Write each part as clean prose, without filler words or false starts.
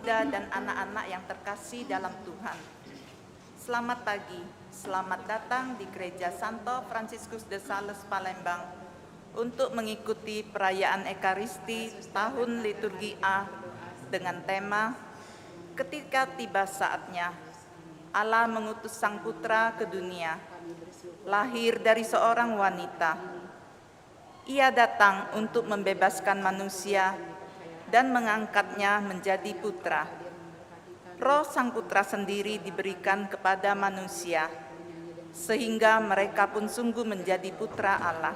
muda dan anak-anak yang terkasih dalam Tuhan. Selamat pagi, selamat datang di Gereja Santo Fransiskus de Sales, Palembang untuk mengikuti perayaan Ekaristi tahun liturgi A dengan tema Ketika Tiba Saatnya, Allah mengutus Sang Putra ke dunia, lahir dari seorang wanita. Ia datang untuk membebaskan manusia dan mengangkatnya menjadi putra. Roh Sang Putra sendiri diberikan kepada manusia, sehingga mereka pun sungguh menjadi putra Allah.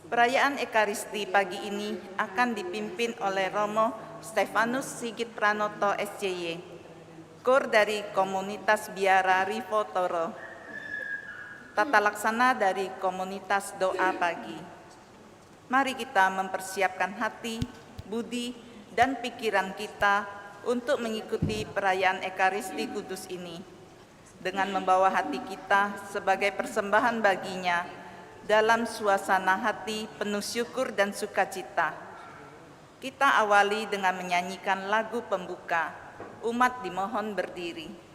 Perayaan Ekaristi pagi ini akan dipimpin oleh Romo Stefanus Sigit Pranoto SCY, Kor dari Komunitas Biara Rivo Toro, tata laksana dari Komunitas Doa Pagi. Mari kita mempersiapkan hati, budi, dan pikiran kita untuk mengikuti perayaan Ekaristi Kudus ini dengan membawa hati kita sebagai persembahan baginya dalam suasana hati penuh syukur dan sukacita. Kita awali dengan menyanyikan lagu pembuka, Umat Dimohon Berdiri.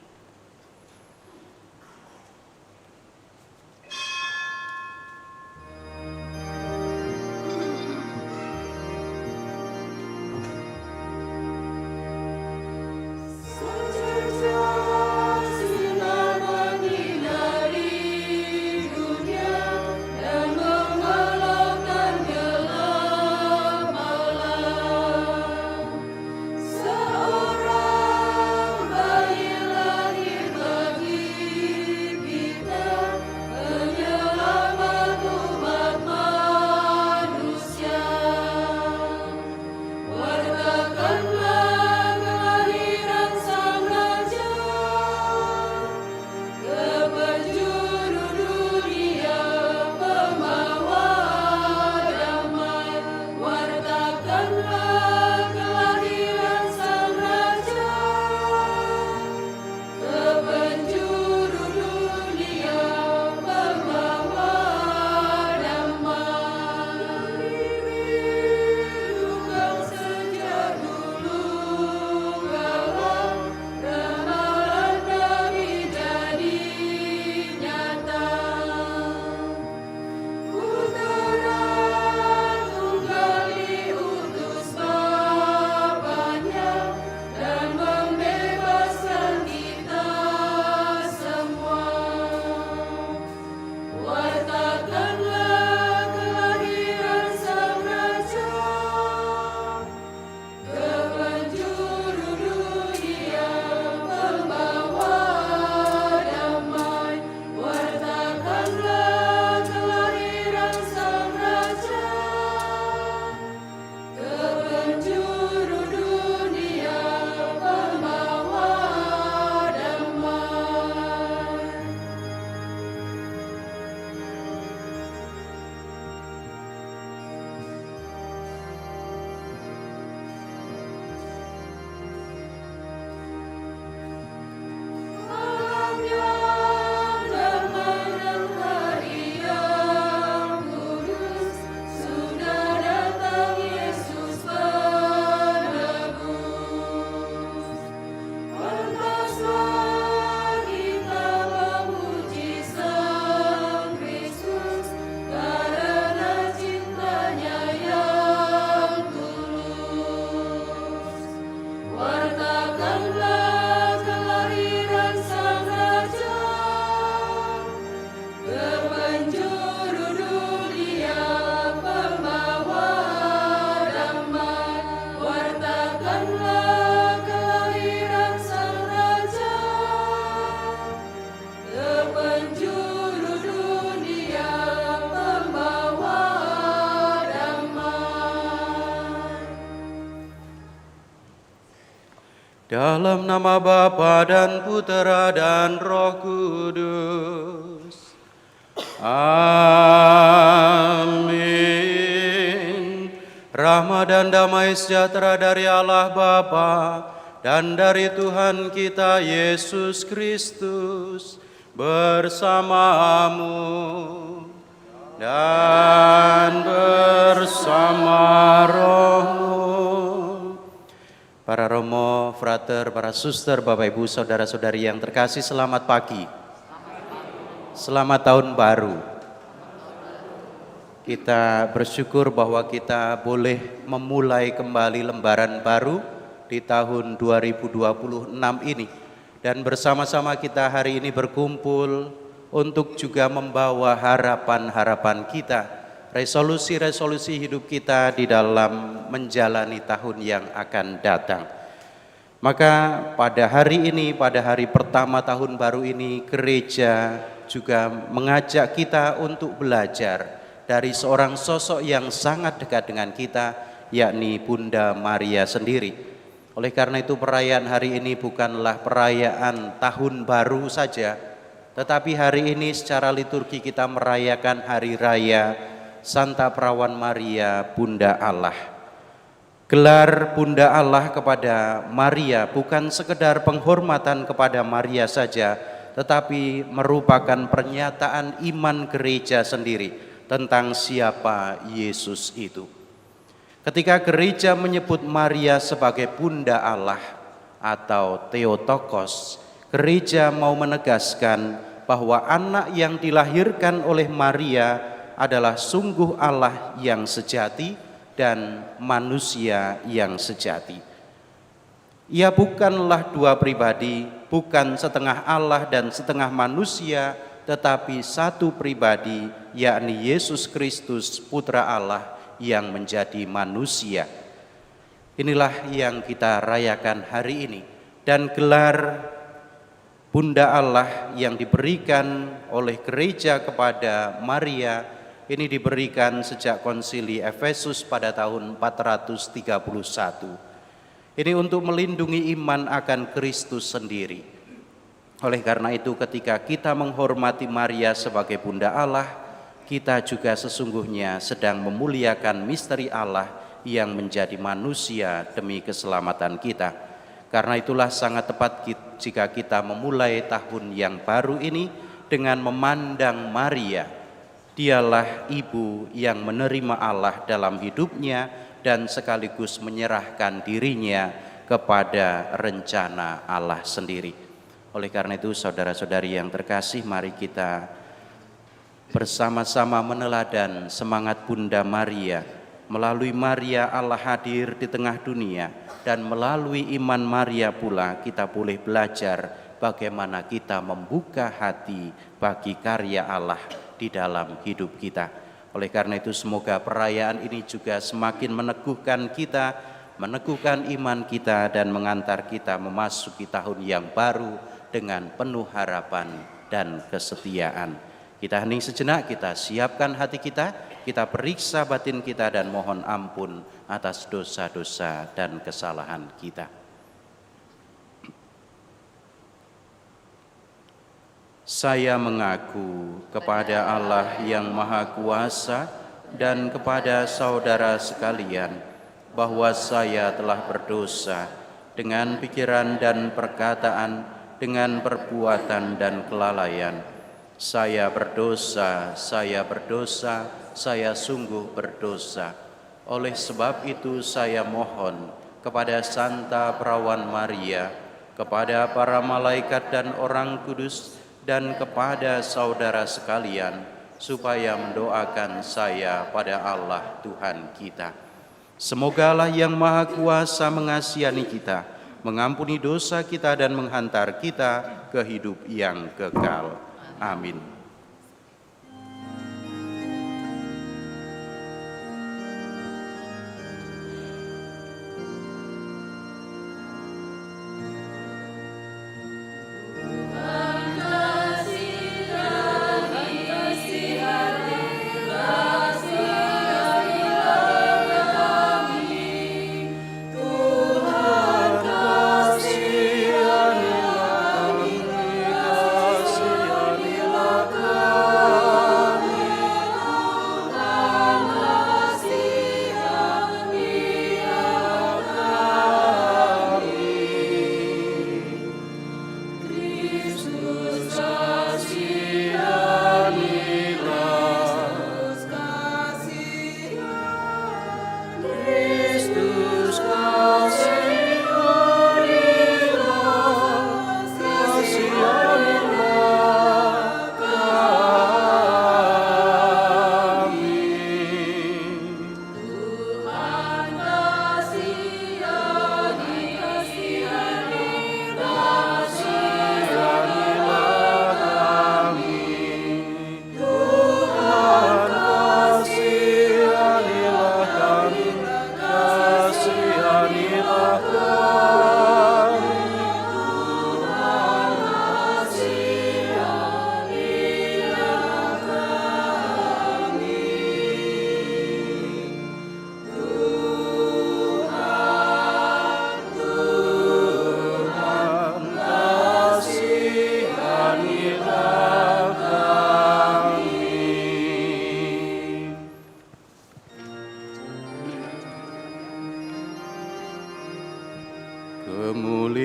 Dalam nama Bapa dan Putera dan Roh Kudus. Amin. Rahmat dan damai sejahtera dari Allah Bapa dan dari Tuhan kita Yesus Kristus bersamamu dan bersama rohmu. Para romo, frater, para suster, Bapak Ibu, saudara-saudari yang terkasih, selamat pagi. Selamat tahun baru. Kita bersyukur bahwa kita boleh memulai kembali lembaran baru di tahun 2026 ini. Dan bersama-sama kita hari ini berkumpul untuk juga membawa harapan-harapan kita, resolusi-resolusi hidup kita di dalam menjalani tahun yang akan datang. Maka pada hari ini, pada hari pertama tahun baru ini, gereja juga mengajak kita untuk belajar dari seorang sosok yang sangat dekat dengan kita, yakni Bunda Maria sendiri. Oleh karena itu perayaan hari ini bukanlah perayaan tahun baru saja, tetapi hari ini secara liturgi kita merayakan hari raya Santa Perawan Maria, Bunda Allah. Gelar Bunda Allah kepada Maria bukan sekedar penghormatan kepada Maria saja, tetapi merupakan pernyataan iman gereja sendiri tentang siapa Yesus itu. Ketika gereja menyebut Maria sebagai Bunda Allah atau Theotokos, gereja mau menegaskan bahwa anak yang dilahirkan oleh Maria adalah sungguh Allah yang sejati dan manusia yang sejati. Ia bukanlah dua pribadi, bukan setengah Allah dan setengah manusia, tetapi satu pribadi, yakni Yesus Kristus, Putra Allah yang menjadi manusia. Inilah yang kita rayakan hari ini. Dan gelar Bunda Allah yang diberikan oleh gereja kepada Maria ini diberikan sejak konsili Efesus pada tahun 431. Ini untuk melindungi iman akan Kristus sendiri. Oleh karena itu ketika kita menghormati Maria sebagai Bunda Allah, kita juga sesungguhnya sedang memuliakan misteri Allah yang menjadi manusia demi keselamatan kita. Karena itulah sangat tepat jika kita memulai tahun yang baru ini dengan memandang Maria. Dialah ibu yang menerima Allah dalam hidupnya dan sekaligus menyerahkan dirinya kepada rencana Allah sendiri. Oleh karena itu saudara-saudari yang terkasih, mari kita bersama-sama meneladan semangat Bunda Maria. Melalui Maria Allah hadir di tengah dunia, dan melalui iman Maria pula kita boleh belajar bagaimana kita membuka hati bagi karya Allah di dalam hidup kita. Oleh karena itu semoga perayaan ini juga semakin meneguhkan kita, meneguhkan iman kita, dan mengantar kita memasuki tahun yang baru dengan penuh harapan dan kesetiaan. Kita hening sejenak, kita siapkan hati kita periksa batin kita dan mohon ampun atas dosa-dosa dan kesalahan kita. Saya mengaku kepada Allah yang Maha Kuasa dan kepada saudara sekalian bahwa saya telah berdosa dengan pikiran dan perkataan, dengan perbuatan dan kelalaian. Saya berdosa, saya sungguh berdosa. Oleh sebab itu saya mohon kepada Santa Perawan Maria, kepada para malaikat dan orang kudus, dan kepada saudara sekalian, supaya mendoakan saya pada Allah Tuhan kita. Semogalah yang Maha Kuasa mengasihani kita, mengampuni dosa kita, dan menghantar kita ke hidup yang kekal. Amin.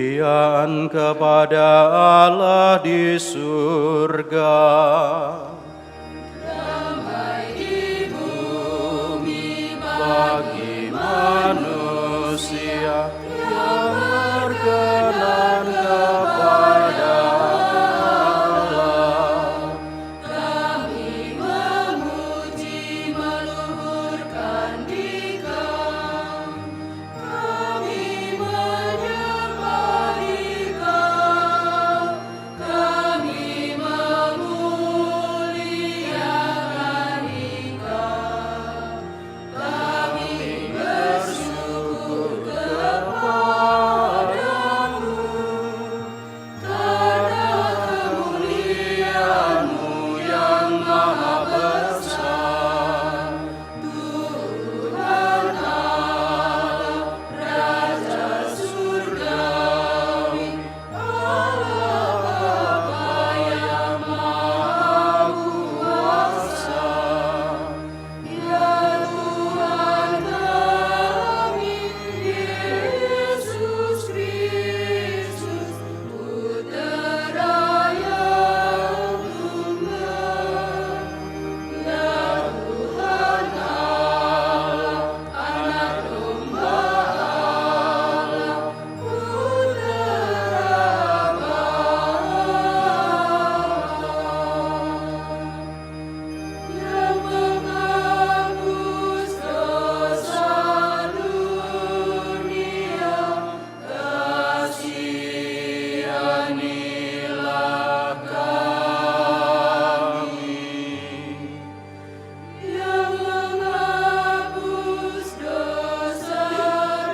kemuliaan kepada Allah di surga. Damai di bumi bagi manusia yang berkenan kepada Allah. Kami memuji meluhurkan Dikau, kami menyembah Dikau, kami memuliakan Dikau, kami bersyukur kepadamu karena kemuliaan-Mu yang maha besar. Tuhan Allah, Raja Surgawi, Allah Bapa yang maha kuasa. Ya Tuhan kami, Yesus Kristus, Putera yang tunggal. Ya Tuhan Allah, Anak Domba Allah, Putera yang menghapus dosa dunia, kasihanilah kami. Yang menghapus dosa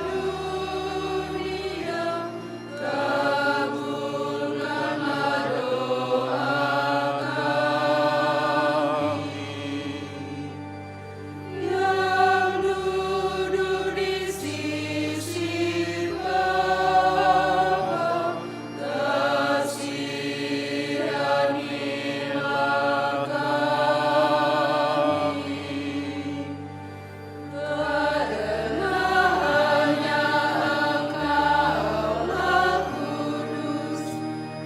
dunia, kabulkanlah doa kami. Yang duduk di sisi Bapa, kasihanilah kami. Karena hanya Engkaulah kudus,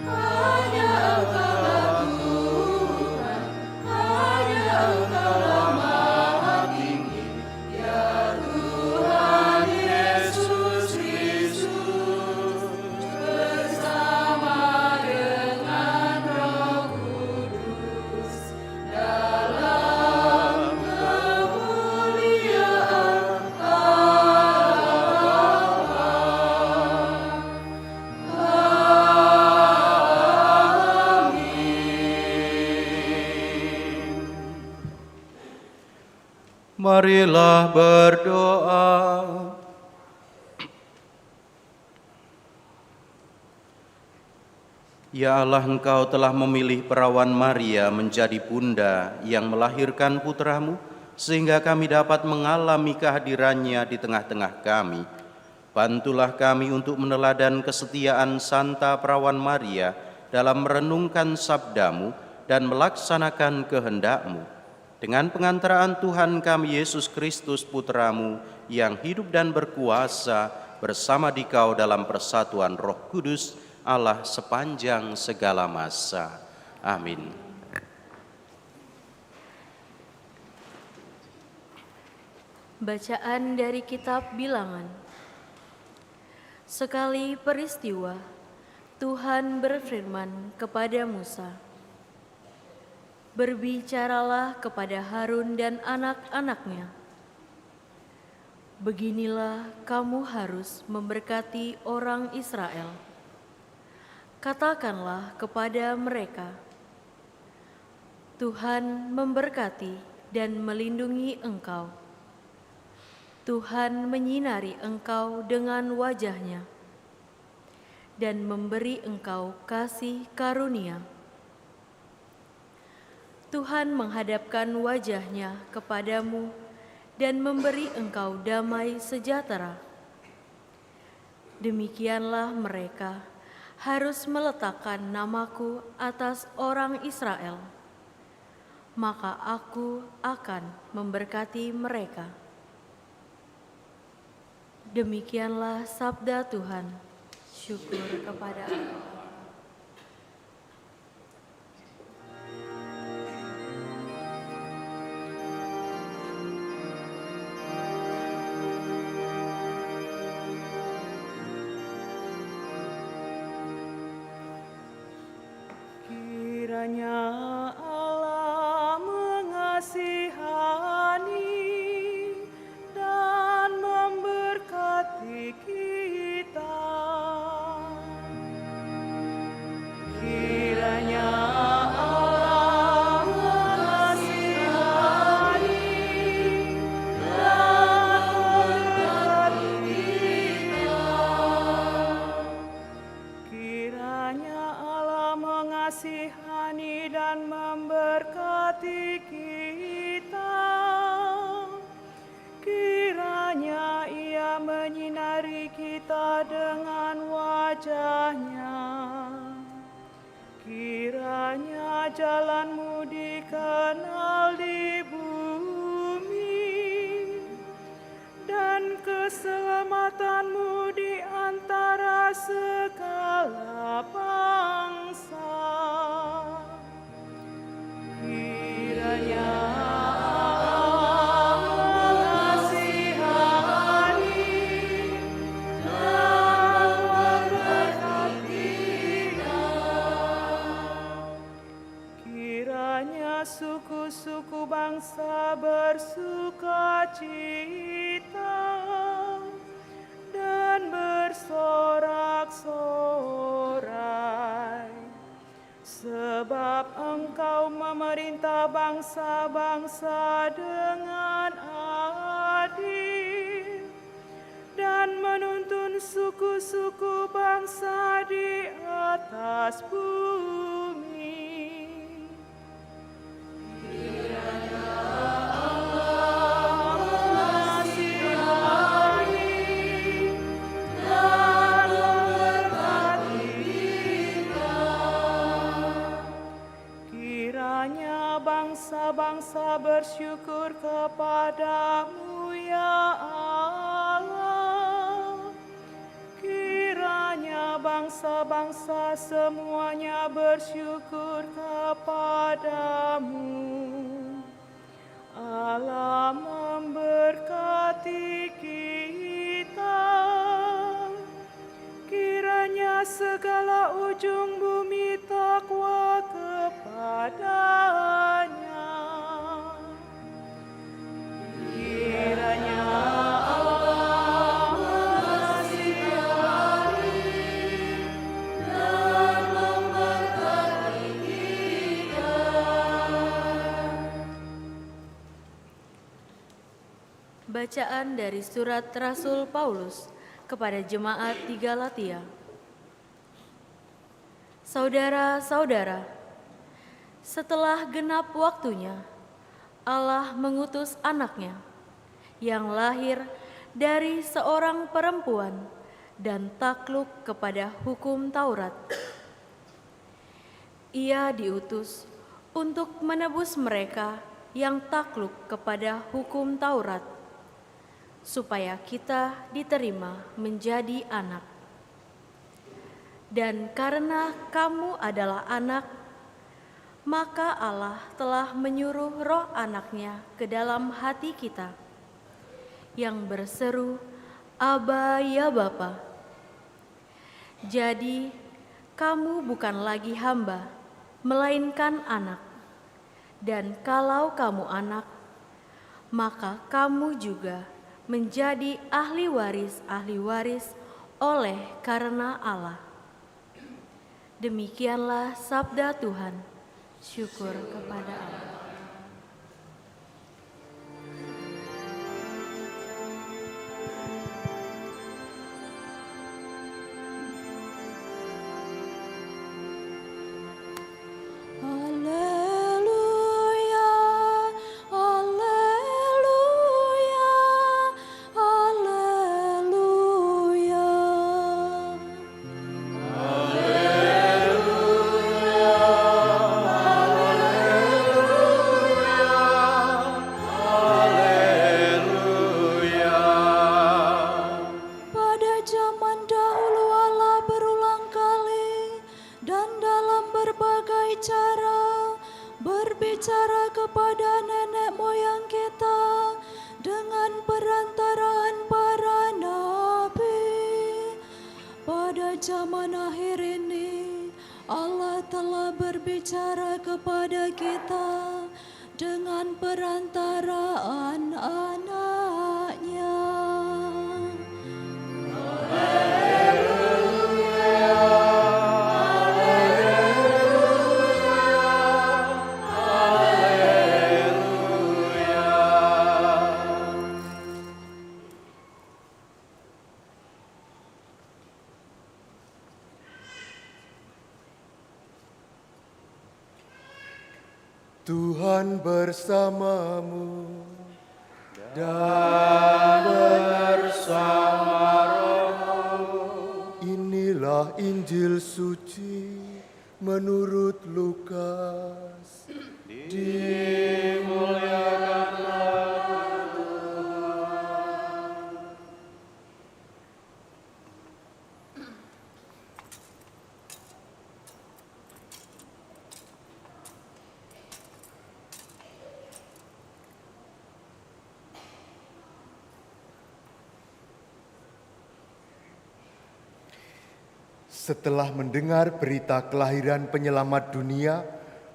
hanya Engkaulah Tuhan, hanya Engkaulah Maha Tinggi, ya Tuhan Yesus Kristus, bersama dengan Roh Kudus, dalam kemuliaan Allah Bapa. Amin. Marilah berdoa. Ya Allah, Engkau telah memilih perawan Maria menjadi bunda yang melahirkan putramu, sehingga kami dapat mengalami kehadirannya di tengah-tengah kami. Bantulah kami untuk meneladan kesetiaan Santa Perawan Maria dalam merenungkan sabdamu dan melaksanakan kehendak-Mu. Dengan pengantaraan Tuhan kami Yesus Kristus Putramu yang hidup dan berkuasa bersama Dikau dalam persatuan Roh Kudus, Allah sepanjang segala masa. Amin. Bacaan dari Kitab Bilangan. Sekali peristiwa, Tuhan berfirman kepada Musa, "Berbicaralah kepada Harun dan anak-anaknya. Beginilah kamu harus memberkati orang Israel. Katakanlah kepada mereka, Tuhan memberkati dan melindungi engkau. Tuhan menyinari engkau dengan wajah-Nya dan memberi engkau kasih karunia. Tuhan menghadapkan wajah-Nya kepadamu dan memberi engkau damai sejahtera. Demikianlah mereka harus meletakkan namaku atas orang Israel, maka aku akan memberkati mereka." Demikianlah sabda Tuhan. Syukur kepada Allah. Kiranya Allah mengasihani dan memberkati kita. Kiranya Allah mengasihani dan memberkati kita. Kiranya Allah mengasihani dan memberkati kita. Kiranya Ia menyinari kita dengan wajah-Nya. Kiranya jalan-Mu dikenal di bumi dan keselamatan-Mu di antara segala bangsa. Kiranya Allah mengasihani dan memberkati kita. Kiranya suku-suku bangsa bersukacita dan bersorak-sorai, sebab Engkau memerintah bangsa-bangsa dengan adil dan menuntun suku-suku bangsa di atas bumi. Kiranya Allah mengasihani dan memberkati kita. Kiranya bangsa-bangsa bersyukur kepada-Mu, ya Allah. Kiranya bangsa-bangsa semuanya bersyukur kepada-Mu. Allah memberkati kita. Kiranya segala ujung bumi takwa kepada-Nya. Kiranya Allah mengasihani dan memberkati kita. Bacaan dari surat Rasul Paulus kepada jemaat di Galatia. Saudara-saudara, setelah genap waktunya, Allah mengutus anaknya yang lahir dari seorang perempuan dan takluk kepada hukum Taurat. Ia diutus untuk menebus mereka yang takluk kepada hukum Taurat, supaya kita diterima menjadi anak. Dan karena kamu adalah anak, maka Allah telah menyuruh roh anaknya ke dalam hati kita, yang berseru, Aba ya Bapa. Jadi, kamu bukan lagi hamba, melainkan anak. Dan kalau kamu anak, maka kamu juga menjadi ahli waris oleh karena Allah. Demikianlah sabda Tuhan. Syukur kepada Allah. Haleluya, haleluya, haleluya. Haleluya, haleluya. berbicara kepada nenek moyang kita dengan perantaraan para nabi. Pada zaman akhir ini, Allah telah berbicara kepada kita dengan perantaraan anak-Nya. Tuhan bersamamu dan bersama rohmu. Inilah Injil suci menurut Lukas. Dimuliakanlah Tuhan. Setelah mendengar berita kelahiran penyelamat dunia,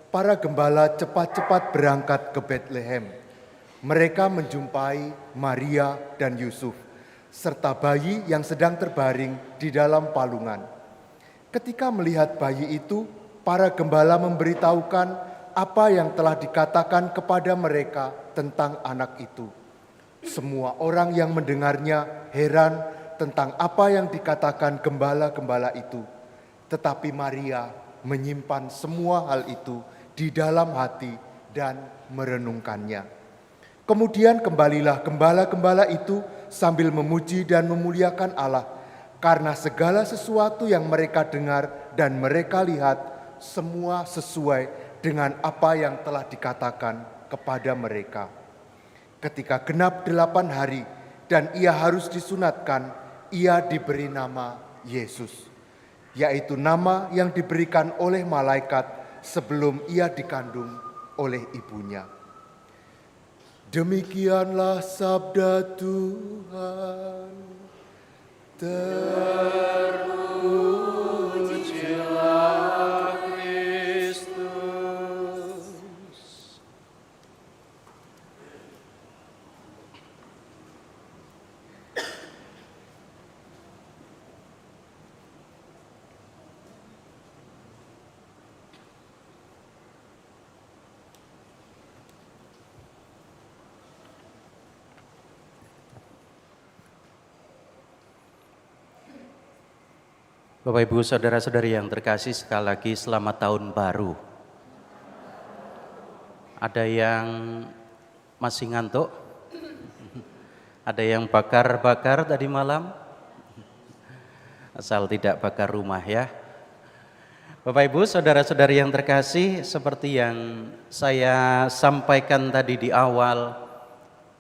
para gembala cepat-cepat berangkat ke Betlehem. Mereka menjumpai Maria dan Yusuf, serta bayi yang sedang terbaring di dalam palungan. Ketika melihat bayi itu, para gembala memberitahukan apa yang telah dikatakan kepada mereka tentang anak itu. Semua orang yang mendengarnya heran tentang apa yang dikatakan gembala-gembala itu. Tetapi Maria menyimpan semua hal itu di dalam hati dan merenungkannya. Kemudian kembalilah gembala-gembala itu sambil memuji dan memuliakan Allah, karena segala sesuatu yang mereka dengar dan mereka lihat semua sesuai dengan apa yang telah dikatakan kepada mereka. Ketika genap 8 hari dan ia harus disunatkan, ia diberi nama Yesus, yaitu nama yang diberikan oleh malaikat sebelum ia dikandung oleh ibunya. Demikianlah sabda Tuhan. Terpujilah Kristus. Bapak Ibu Saudara-saudari yang terkasih, sekali lagi selamat tahun baru. Ada yang masih ngantuk? Ada yang bakar-bakar tadi malam? Asal tidak bakar rumah ya. Bapak Ibu Saudara-saudari yang terkasih, seperti yang saya sampaikan tadi di awal,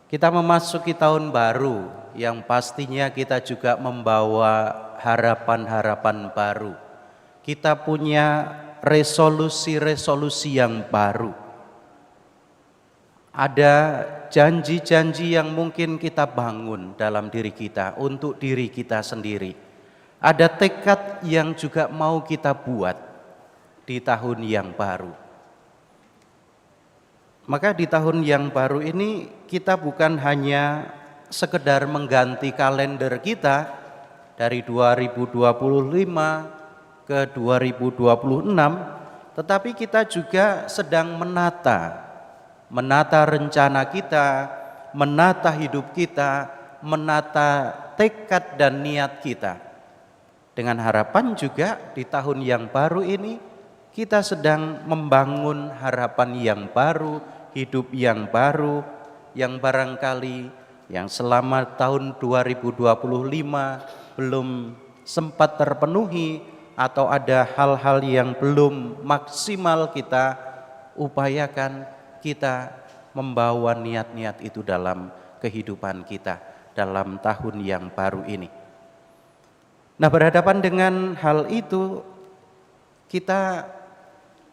kita memasuki tahun baru yang pastinya kita juga membawa harapan-harapan baru. Kita punya resolusi-resolusi yang baru. Ada janji-janji yang mungkin kita bangun dalam diri kita untuk diri kita sendiri. Ada tekad yang juga mau kita buat di tahun yang baru. Maka di tahun yang baru ini kita bukan hanya sekedar mengganti kalender kita dari 2025 ke 2026, tetapi kita juga sedang menata rencana kita, menata hidup kita, menata tekad dan niat kita. Dengan harapan juga di tahun yang baru ini kita sedang membangun harapan yang baru, hidup yang baru, yang barangkali yang selama tahun 2025 belum sempat terpenuhi atau ada hal-hal yang belum maksimal kita upayakan, kita membawa niat-niat itu dalam kehidupan kita dalam tahun yang baru ini. Nah, berhadapan dengan hal itu kita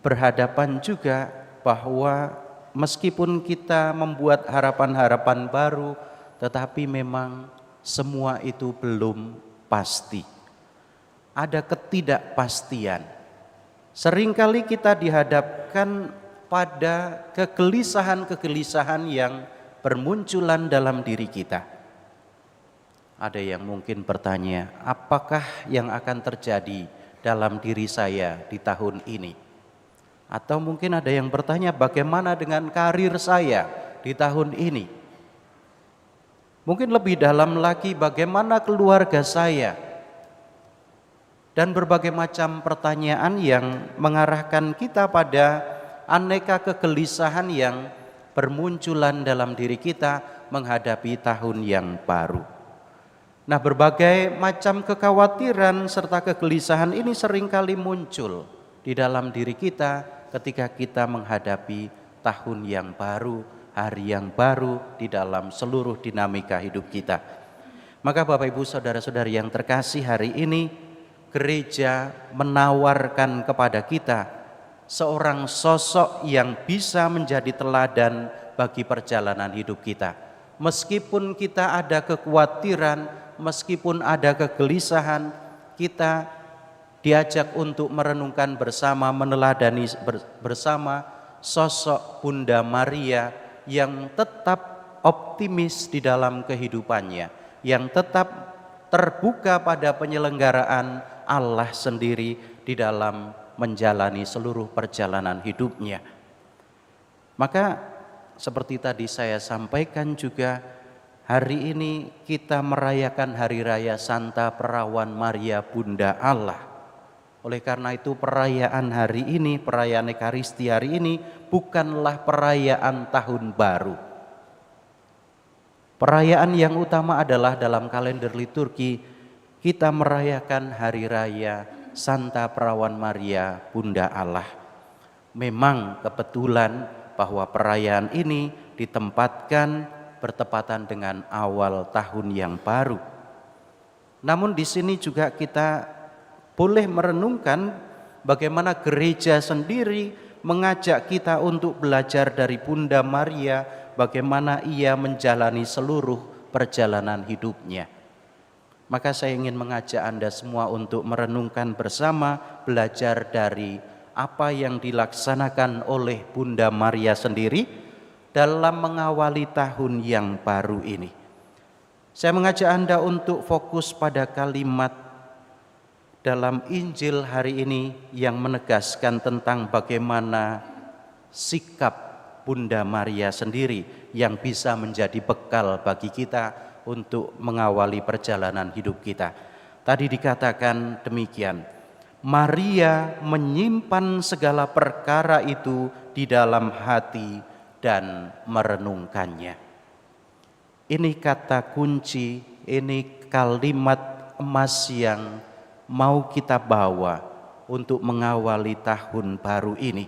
berhadapan juga bahwa meskipun kita membuat harapan-harapan baru, tetapi memang semua itu belum pasti. Ada ketidakpastian. Seringkali kita dihadapkan pada kegelisahan-kegelisahan yang bermunculan dalam diri kita. Ada yang mungkin bertanya, apakah yang akan terjadi dalam diri saya di tahun ini? Atau mungkin ada yang bertanya, bagaimana dengan karir saya di tahun ini? Mungkin lebih dalam lagi, bagaimana keluarga saya? Dan berbagai macam pertanyaan yang mengarahkan kita pada aneka kegelisahan yang bermunculan dalam diri kita menghadapi tahun yang baru. Nah, berbagai macam kekhawatiran serta kegelisahan ini seringkali muncul di dalam diri kita ketika kita menghadapi tahun yang baru, hari yang baru di dalam seluruh dinamika hidup kita. Maka Bapak Ibu Saudara-saudari yang terkasih, hari ini gereja menawarkan kepada kita seorang sosok yang bisa menjadi teladan bagi perjalanan hidup kita. Meskipun kita ada kekhawatiran, meskipun ada kegelisahan, kita diajak untuk merenungkan bersama, meneladani bersama sosok Bunda Maria yang tetap optimis di dalam kehidupannya, yang tetap terbuka pada penyelenggaraan Allah sendiri di dalam menjalani seluruh perjalanan hidupnya. Maka seperti tadi saya sampaikan juga, hari ini kita merayakan Hari Raya Santa Perawan Maria Bunda Allah. Oleh karena itu perayaan hari ini, perayaan Ekaristi hari ini bukanlah perayaan tahun baru. Perayaan yang utama adalah dalam kalender liturgi kita merayakan Hari Raya Santa Perawan Maria Bunda Allah. Memang kebetulan bahwa perayaan ini ditempatkan bertepatan dengan awal tahun yang baru. Namun di sini juga kita boleh merenungkan bagaimana gereja sendiri mengajak kita untuk belajar dari Bunda Maria, bagaimana ia menjalani seluruh perjalanan hidupnya. Maka saya ingin mengajak Anda semua untuk merenungkan bersama, belajar dari apa yang dilaksanakan oleh Bunda Maria sendiri dalam mengawali tahun yang baru ini. Saya mengajak Anda untuk fokus pada kalimat dalam Injil hari ini yang menegaskan tentang bagaimana sikap Bunda Maria sendiri yang bisa menjadi bekal bagi kita untuk mengawali perjalanan hidup kita. Tadi dikatakan demikian, Maria menyimpan segala perkara itu di dalam hati dan merenungkannya. Ini kata kunci, ini kalimat emas yang mau kita bawa untuk mengawali tahun baru ini.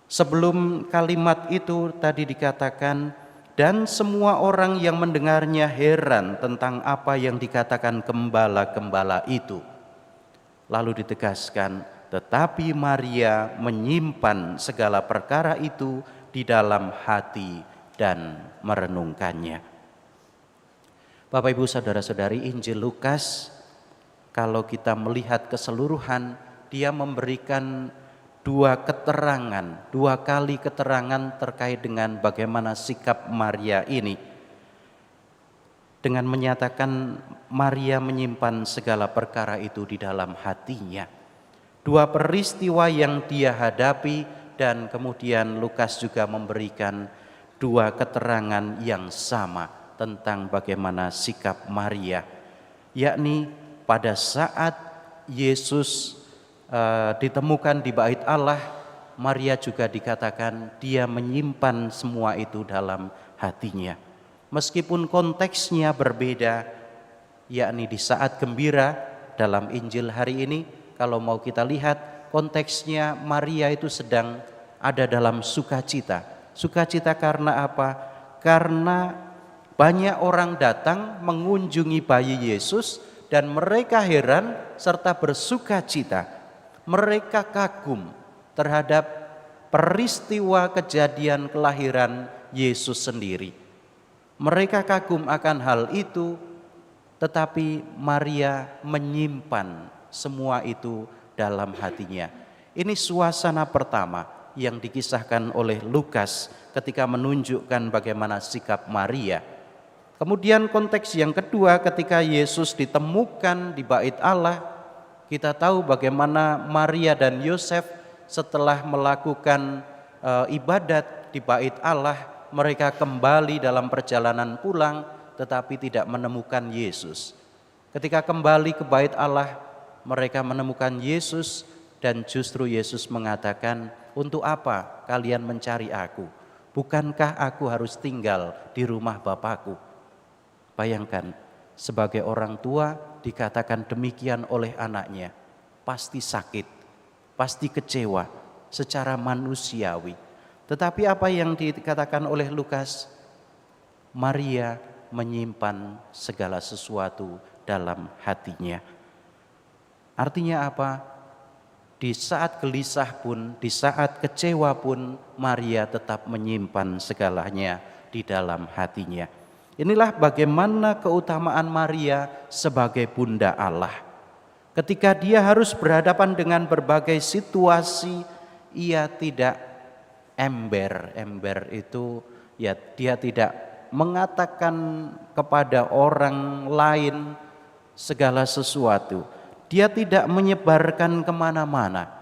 Sebelum kalimat itu tadi dikatakan, dan semua orang yang mendengarnya heran tentang apa yang dikatakan gembala-gembala itu. Lalu ditegaskan, tetapi Maria menyimpan segala perkara itu di dalam hati dan merenungkannya. Bapak Ibu Saudara-saudari, Injil Lukas kalau kita melihat keseluruhan, dia memberikan dua kali keterangan terkait dengan bagaimana sikap Maria ini. Dengan menyatakan Maria menyimpan segala perkara itu di dalam hatinya. Dua peristiwa yang dia hadapi dan kemudian Lukas juga memberikan dua keterangan yang sama tentang bagaimana sikap Maria. Yakni pada saat Yesus ditemukan di bait Allah, Maria juga dikatakan dia menyimpan semua itu dalam hatinya. Meskipun konteksnya berbeda, yakni di saat gembira dalam Injil hari ini, kalau mau kita lihat konteksnya Maria itu sedang ada dalam sukacita. Sukacita karena apa? Karena banyak orang datang mengunjungi bayi Yesus dan mereka heran serta bersukacita. Mereka kagum terhadap peristiwa kejadian kelahiran Yesus sendiri. Mereka kagum akan hal itu, tetapi Maria menyimpan semua itu dalam hatinya. Ini suasana pertama yang dikisahkan oleh Lukas ketika menunjukkan bagaimana sikap Maria. Kemudian konteks yang kedua, ketika Yesus ditemukan di bait Allah, kita tahu bagaimana Maria dan Yosef setelah melakukan ibadat di bait Allah, mereka kembali dalam perjalanan pulang tetapi tidak menemukan Yesus. Ketika kembali ke bait Allah, mereka menemukan Yesus dan justru Yesus mengatakan, "Untuk apa kalian mencari aku? Bukankah aku harus tinggal di rumah Bapakku?" Bayangkan, sebagai orang tua dikatakan demikian oleh anaknya, pasti sakit, pasti kecewa secara manusiawi. Tetapi apa yang dikatakan oleh Lukas? Maria menyimpan segala sesuatu dalam hatinya. Artinya apa? Di saat gelisah pun, di saat kecewa pun, Maria tetap menyimpan segalanya di dalam hatinya. Inilah bagaimana keutamaan Maria sebagai Bunda Allah. Ketika dia harus berhadapan dengan berbagai situasi, ia tidak ember. Ember itu ya, dia tidak mengatakan kepada orang lain segala sesuatu. Dia tidak menyebarkan kemana-mana.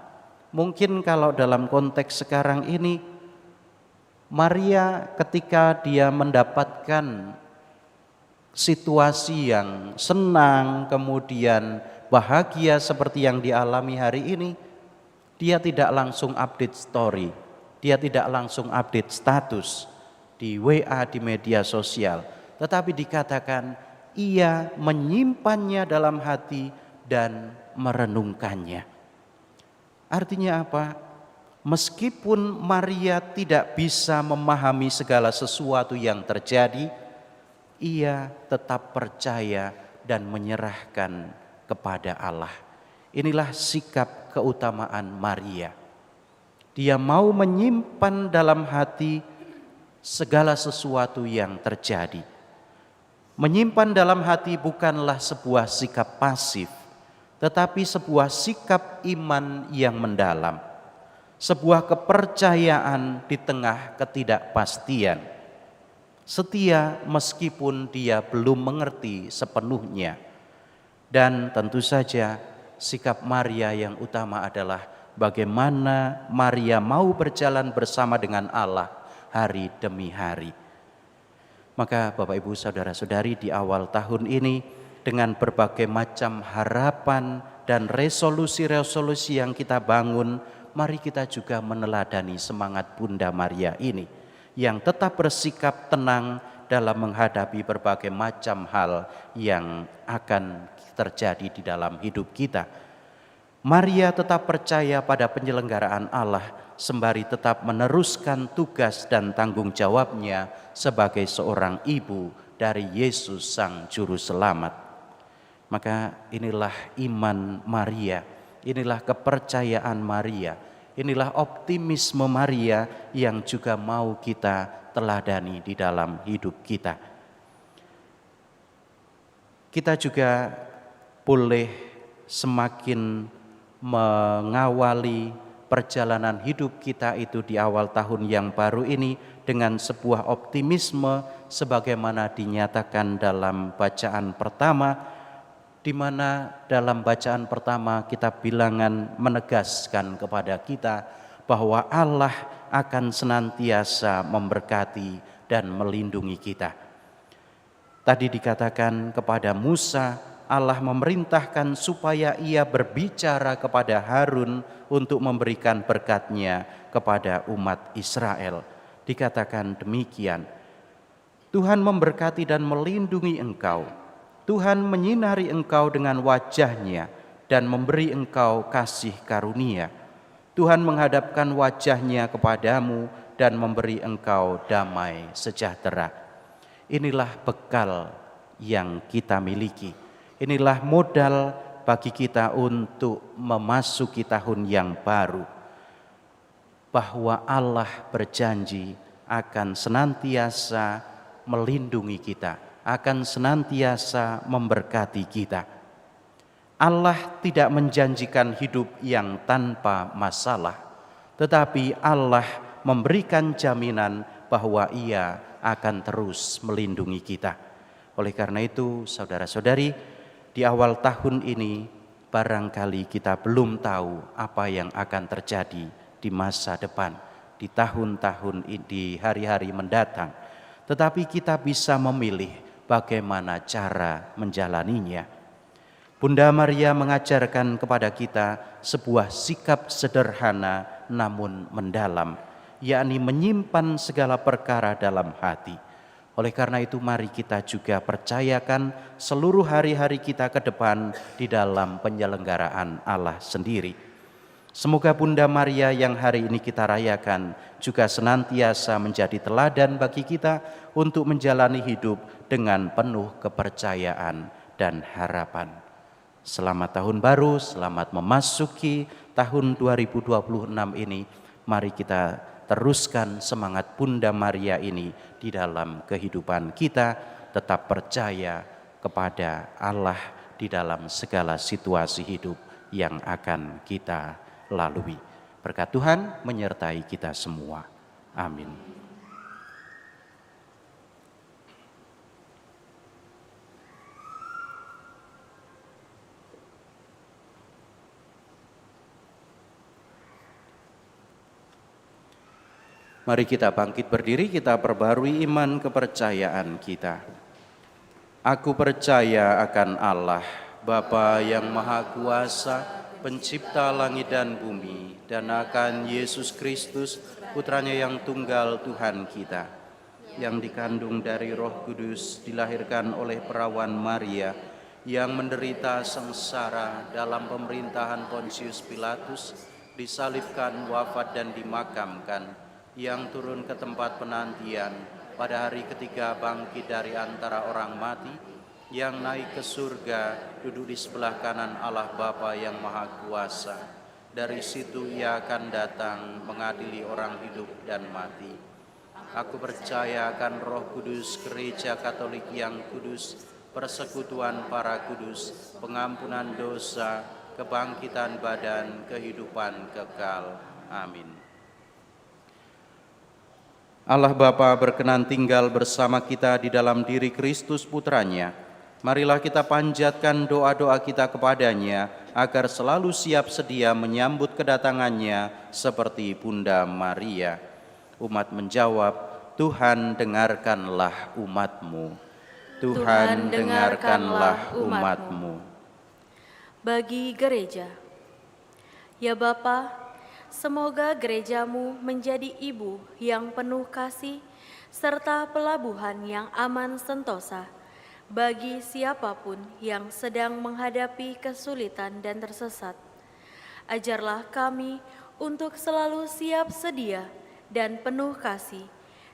Mungkin kalau dalam konteks sekarang ini, Maria ketika dia mendapatkan situasi yang senang, kemudian bahagia seperti yang dialami hari ini, dia tidak langsung update story, dia tidak langsung update status di WA, di media sosial, tetapi dikatakan ia menyimpannya dalam hati dan merenungkannya. Artinya apa? Meskipun Maria tidak bisa memahami segala sesuatu yang terjadi, ia tetap percaya dan menyerahkan kepada Allah. Inilah sikap keutamaan Maria. Dia mau menyimpan dalam hati segala sesuatu yang terjadi. Menyimpan dalam hati bukanlah sebuah sikap pasif, tetapi sebuah sikap iman yang mendalam, sebuah kepercayaan di tengah ketidakpastian, setia meskipun dia belum mengerti sepenuhnya. Dan tentu saja sikap Maria yang utama adalah bagaimana Maria mau berjalan bersama dengan Allah hari demi hari. Maka Bapak Ibu Saudara-saudari, di awal tahun ini dengan berbagai macam harapan dan resolusi-resolusi yang kita bangun, mari kita juga meneladani semangat Bunda Maria ini yang tetap bersikap tenang dalam menghadapi berbagai macam hal yang akan terjadi di dalam hidup kita. Maria tetap percaya pada penyelenggaraan Allah sembari tetap meneruskan tugas dan tanggung jawabnya sebagai seorang ibu dari Yesus Sang Juru Selamat. Maka inilah iman Maria, inilah kepercayaan Maria, inilah optimisme Maria yang juga mau kita teladani di dalam hidup kita. Kita juga boleh semakin mengawali perjalanan hidup kita itu di awal tahun yang baru ini dengan sebuah optimisme sebagaimana dinyatakan dalam bacaan pertama, di mana dalam bacaan pertama kitab Bilangan menegaskan kepada kita bahwa Allah akan senantiasa memberkati dan melindungi kita. Tadi dikatakan kepada Musa, Allah memerintahkan supaya ia berbicara kepada Harun untuk memberikan berkat-Nya kepada umat Israel. Dikatakan demikian, Tuhan memberkati dan melindungi engkau. Tuhan menyinari engkau dengan wajah-Nya dan memberi engkau kasih karunia. Tuhan menghadapkan wajah-Nya kepadamu dan memberi engkau damai sejahtera. Inilah bekal yang kita miliki. Inilah modal bagi kita untuk memasuki tahun yang baru. bahwa Allah berjanji akan senantiasa melindungi kita, akan senantiasa memberkati kita. Allah tidak menjanjikan hidup yang tanpa masalah, tetapi Allah memberikan jaminan bahwa Ia akan terus melindungi kita. Oleh karena itu, saudara-saudari, di awal tahun ini barangkali kita belum tahu apa yang akan terjadi di masa depan, di tahun-tahun, di hari-hari mendatang. Tetapi kita bisa memilih bagaimana cara menjalaninya. Bunda Maria mengajarkan kepada kita sebuah sikap sederhana namun mendalam, yakni menyimpan segala perkara dalam hati. Oleh karena itu mari kita juga percayakan seluruh hari-hari kita ke depan di dalam penyelenggaraan Allah sendiri. Semoga Bunda Maria yang hari ini kita rayakan juga senantiasa menjadi teladan bagi kita untuk menjalani hidup dengan penuh kepercayaan dan harapan. Selamat tahun baru, selamat memasuki tahun 2026 ini. Mari kita teruskan semangat Bunda Maria ini di dalam kehidupan kita, tetap percaya kepada Allah di dalam segala situasi hidup yang akan kita lalui. Berkat Tuhan menyertai kita semua. Amin. Mari kita bangkit berdiri, kita perbarui iman kepercayaan kita. Aku percaya akan Allah, Bapa yang Maha Kuasa, Pencipta langit dan bumi, dan akan Yesus Kristus, Putranya yang tunggal Tuhan kita, yang dikandung dari Roh Kudus, dilahirkan oleh perawan Maria, yang menderita sengsara dalam pemerintahan Pontius Pilatus, disalibkan, wafat dan dimakamkan, yang turun ke tempat penantian, pada hari ketiga bangkit dari antara orang mati, yang naik ke surga, duduk di sebelah kanan Allah Bapa yang Maha Kuasa. Dari situ Ia akan datang mengadili orang hidup dan mati. Aku percaya akan Roh Kudus, Gereja Katolik yang kudus, persekutuan para kudus, pengampunan dosa, kebangkitan badan, kehidupan kekal. Amin. Allah Bapa berkenan tinggal bersama kita di dalam diri Kristus Putranya. Marilah kita panjatkan doa-doa kita kepadanya agar selalu siap sedia menyambut kedatangannya seperti Bunda Maria. Umat menjawab, Tuhan dengarkanlah umat-Mu. Tuhan dengarkanlah umat-Mu. Bagi gereja, ya Bapa, semoga gerejamu menjadi ibu yang penuh kasih serta pelabuhan yang aman sentosa bagi siapapun yang sedang menghadapi kesulitan dan tersesat. Ajarlah kami untuk selalu siap sedia dan penuh kasih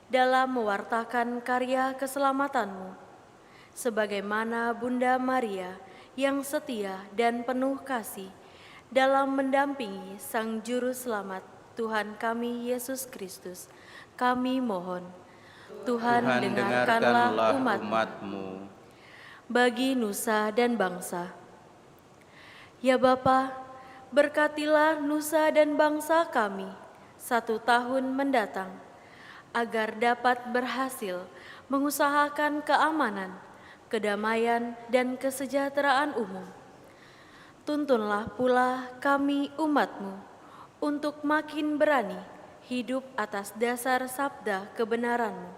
dalam mewartakan karya keselamatan-Mu, sebagaimana Bunda Maria yang setia dan penuh kasih dalam mendampingi Sang Juru Selamat Tuhan kami Yesus Kristus. Kami mohon, Tuhan dengarkanlah umat-Mu. Bagi nusa dan bangsa, ya Bapa, berkatilah nusa dan bangsa kami 1 tahun mendatang, agar dapat berhasil mengusahakan keamanan, kedamaian, dan kesejahteraan umum. Tuntunlah pula kami umat-Mu untuk makin berani hidup atas dasar sabda kebenaran-Mu.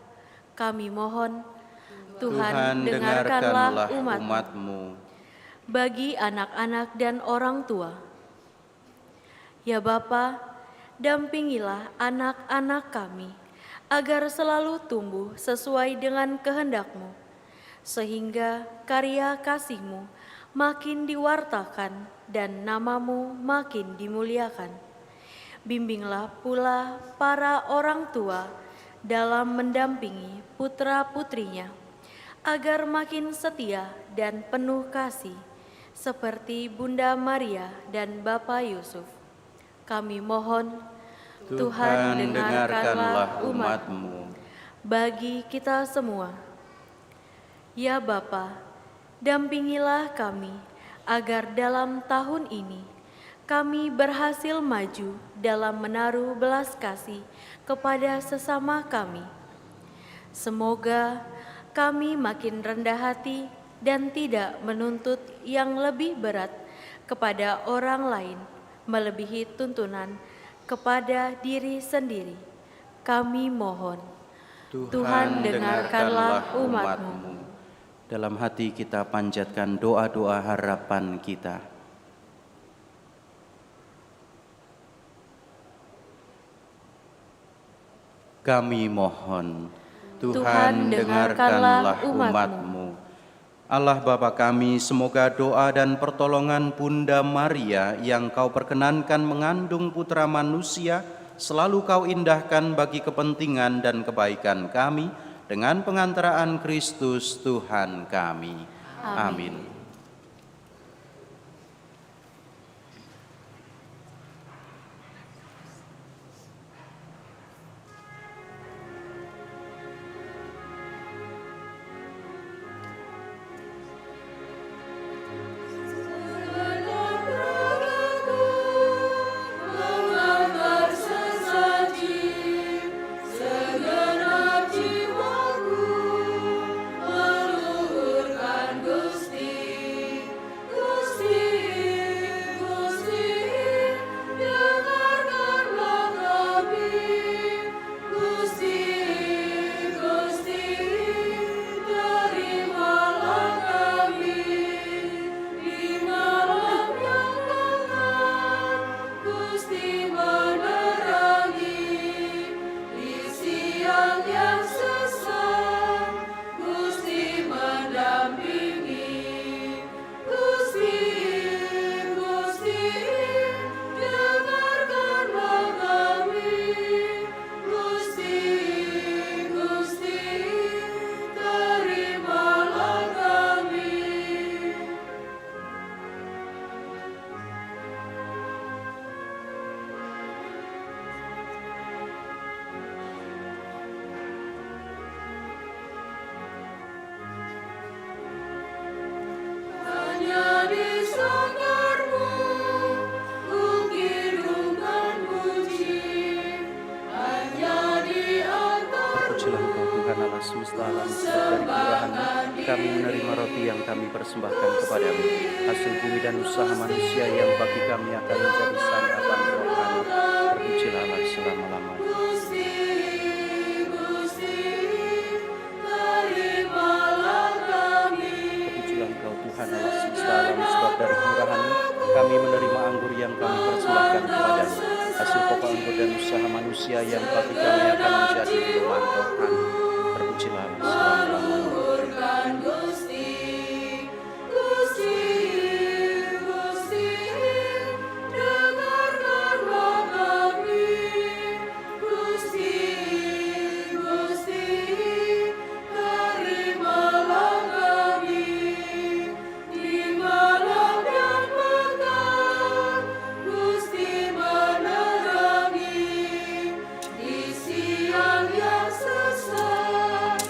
Kami mohon, Tuhan dengarkanlah umat-Mu. Bagi anak-anak dan orang tua, ya Bapa, dampingilah anak-anak kami agar selalu tumbuh sesuai dengan kehendak-Mu, sehingga karya kasih-Mu makin diwartakan dan nama-Mu makin dimuliakan. Bimbinglah pula para orang tua dalam mendampingi putra-putrinya, agar makin setia dan penuh kasih, seperti Bunda Maria dan Bapak Yusuf. Kami mohon, Tuhan, dengarkanlah umat-Mu. Bagi kita semua, ya Bapa, dampingilah kami agar dalam tahun ini kami berhasil maju dalam menaruh belas kasih kepada sesama kami. Semoga kami makin rendah hati dan tidak menuntut yang lebih berat kepada orang lain melebihi tuntunan kepada diri sendiri. Kami mohon, Tuhan dengarkanlah umat-Mu. Dalam hati kita panjatkan doa-doa harapan kita. Kami mohon, Tuhan dengarkanlah umat-Mu. Allah Bapa kami, semoga doa dan pertolongan Bunda Maria yang Kau perkenankan mengandung putra manusia selalu Kau indahkan bagi kepentingan dan kebaikan kami dengan pengantaraan Kristus Tuhan kami. Amin. Semesta alam, dari kemurahan-Mu kami menerima roti yang kami persembahkan kepadamu, hasil bumi dan usaha manusia yang bagi kami akan menjadi santapan rohani. Terpujilah Allah selama-lamanya. Terpujilah Engkau Tuhan Allah semesta alam, sebab dari kemurahan-Mu kami menerima anggur yang kami persembahkan kepadamu, hasil pokok anggur dan usaha manusia yang bagi kami akan menjadi minuman rohani. Terpujilah selama-lamanya. Di siang yang sesat,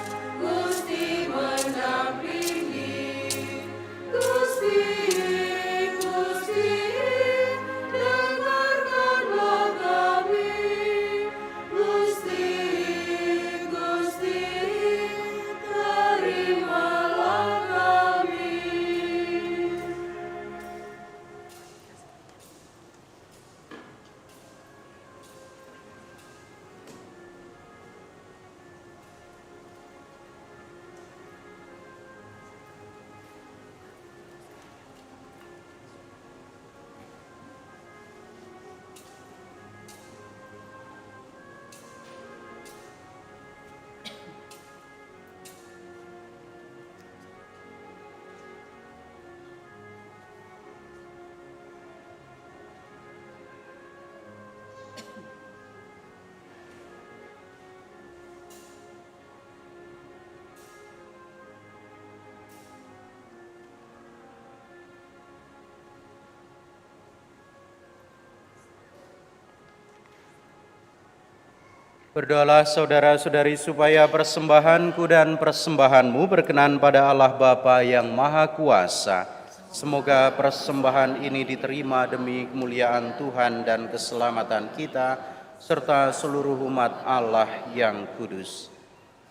Berdoalah saudara-saudari supaya persembahanku dan persembahanmu berkenan pada Allah Bapa yang Maha Kuasa. Semoga persembahan ini diterima demi kemuliaan Tuhan dan keselamatan kita, serta seluruh umat Allah yang kudus.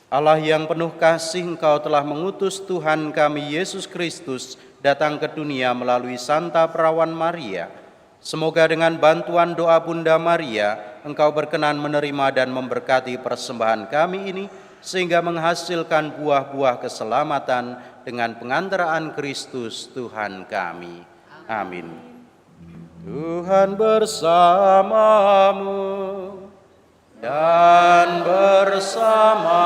Allah yang penuh kasih, Engkau telah mengutus Tuhan kami Yesus Kristus datang ke dunia melalui Santa Perawan Maria. Semoga dengan bantuan doa Bunda Maria, Engkau berkenan menerima dan memberkati persembahan kami ini, sehingga menghasilkan buah-buah keselamatan dengan pengantaraan Kristus Tuhan kami. Amin. Tuhan bersamamu dan bersama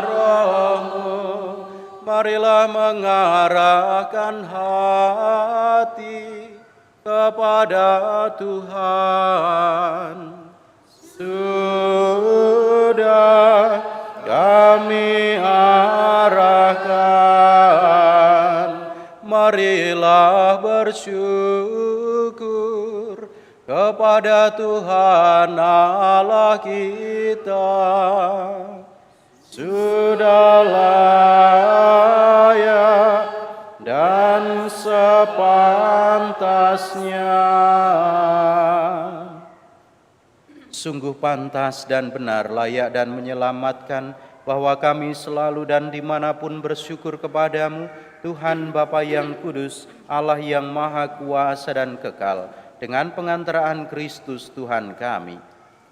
rohmu. Marilah mengarahkan hati kepada Tuhan. Sudah kami arahkan, marilah bersyukur kepada Tuhan Allah kita. Sudah layak dan sepantasnya. Sungguh pantas dan benar, layak dan menyelamatkan, bahwa kami selalu dan dimanapun bersyukur kepadamu, Tuhan Bapa yang kudus, Allah yang maha kuasa dan kekal, dengan pengantaraan Kristus Tuhan kami.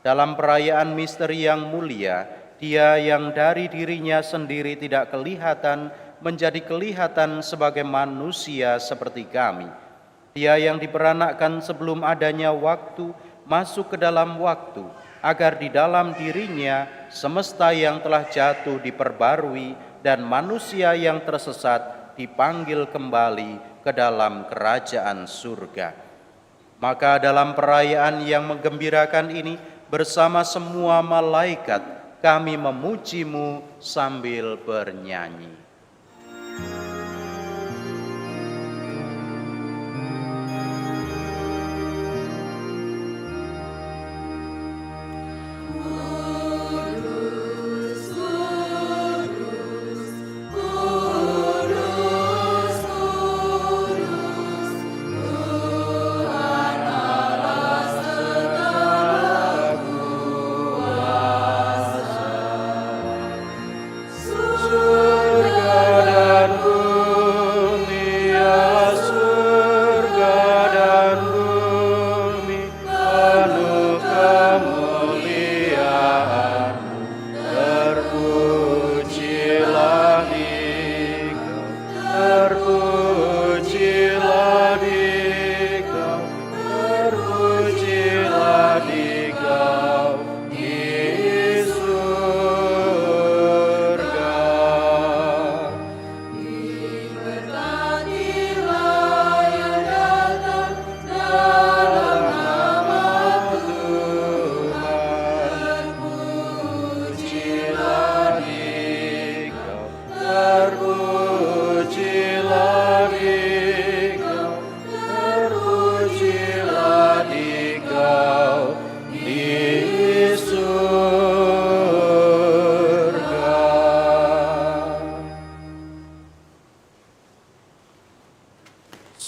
Dalam perayaan misteri yang mulia, Dia yang dari dirinya sendiri tidak kelihatan, menjadi kelihatan sebagai manusia seperti kami. Dia yang diperanakkan sebelum adanya waktu, masuk ke dalam waktu, agar di dalam dirinya semesta yang telah jatuh diperbarui dan manusia yang tersesat dipanggil kembali ke dalam kerajaan surga. Maka dalam perayaan yang menggembirakan ini, bersama semua malaikat kami memuji-Mu sambil bernyanyi.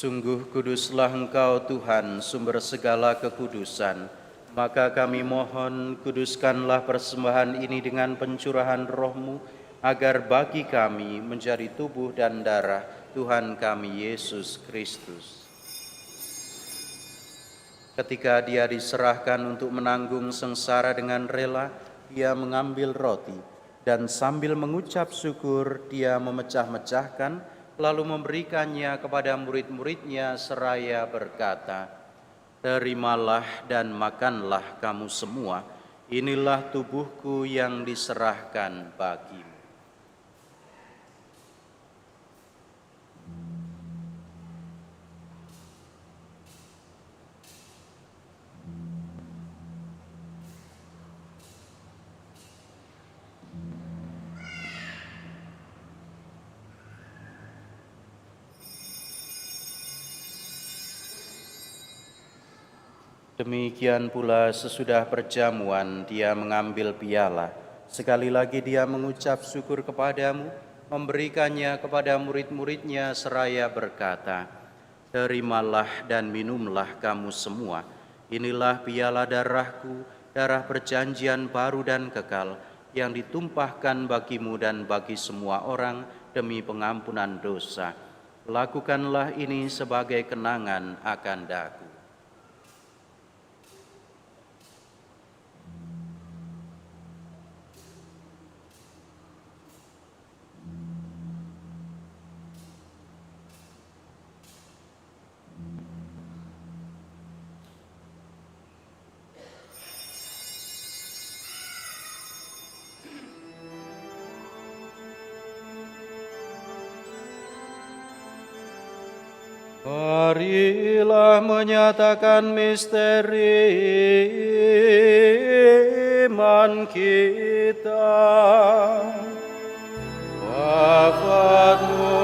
Sungguh kuduslah Engkau Tuhan, sumber segala kekudusan. Maka kami mohon, kuduskanlah persembahan ini dengan pencurahan Roh-Mu, agar bagi kami menjadi tubuh dan darah Tuhan kami Yesus Kristus. Ketika Dia diserahkan untuk menanggung sengsara dengan rela, Dia mengambil roti, dan sambil mengucap syukur, Dia memecah-mecahkan, lalu memberikannya kepada murid-muridnya seraya berkata, "Terimalah dan makanlah kamu semua, inilah tubuhku yang diserahkan bagimu." Demikian pula sesudah perjamuan dia mengambil piala. Sekali lagi dia mengucap syukur kepadamu, memberikannya kepada murid-muridnya seraya berkata, "Terimalah dan minumlah kamu semua. Inilah piala darahku, darah perjanjian baru dan kekal, yang ditumpahkan bagimu dan bagi semua orang demi pengampunan dosa. Lakukanlah ini sebagai kenangan akan daku." Marilah menyatakan misteri iman kita. Wafat-Mu